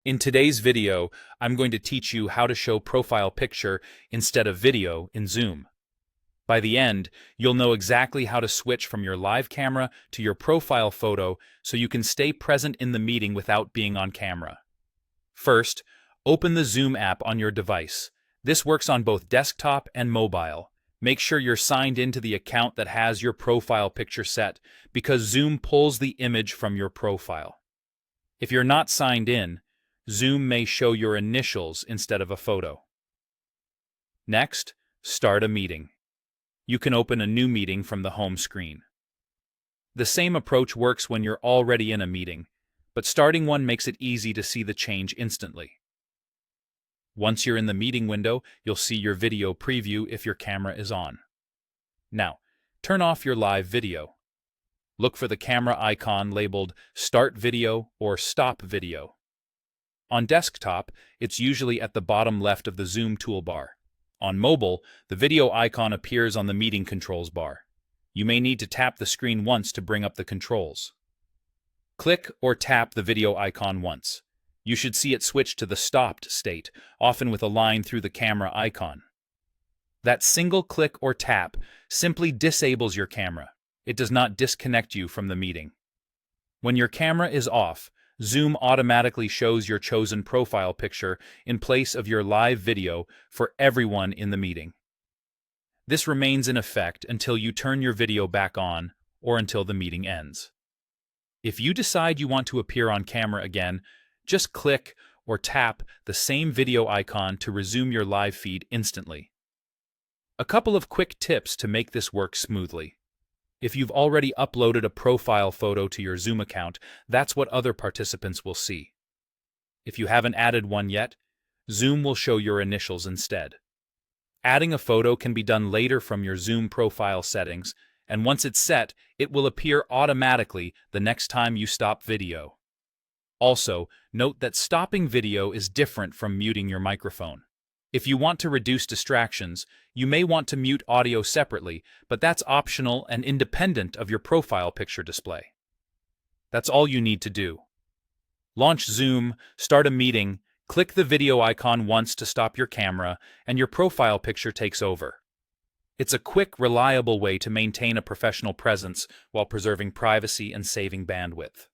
In today's video, I'm going to teach you how to show profile picture instead of video in Zoom. By the end, you'll know exactly how to switch from your live camera to your profile photo so you can stay present in the meeting without being on camera. First, open the Zoom app on your device. This works on both desktop and mobile. Make sure you're signed into the account that has your profile picture set because Zoom pulls the image from your profile. If you're not signed in, Zoom may show your initials instead of a photo. Next, start a meeting. You can open a new meeting from the home screen. The same approach works when you're already in a meeting, but starting one makes it easy to see the change instantly. Once you're in the meeting window, you'll see your video preview if your camera is on. Now, turn off your live video. Look for the camera icon labeled Start Video or Stop Video. On desktop, it's usually at the bottom left of the Zoom toolbar. On mobile, the video icon appears on the meeting controls bar. You may need to tap the screen once to bring up the controls. Click or tap the video icon once. You should see it switch to the stopped state, often with a line through the camera icon. That single click or tap simply disables your camera. It does not disconnect you from the meeting. When your camera is off, Zoom automatically shows your chosen profile picture in place of your live video for everyone in the meeting. This remains in effect until you turn your video back on or until the meeting ends. If you decide you want to appear on camera again, just click or tap the same video icon to resume your live feed instantly. A couple of quick tips to make this work smoothly. If you've already uploaded a profile photo to your Zoom account, that's what other participants will see. If you haven't added one yet, Zoom will show your initials instead. Adding a photo can be done later from your Zoom profile settings, and once it's set, it will appear automatically the next time you stop video. Also, note that stopping video is different from muting your microphone. If you want to reduce distractions, you may want to mute audio separately, but that's optional and independent of your profile picture display. That's all you need to do. Launch Zoom, start a meeting, click the video icon once to stop your camera, and your profile picture takes over. It's a quick, reliable way to maintain a professional presence while preserving privacy and saving bandwidth.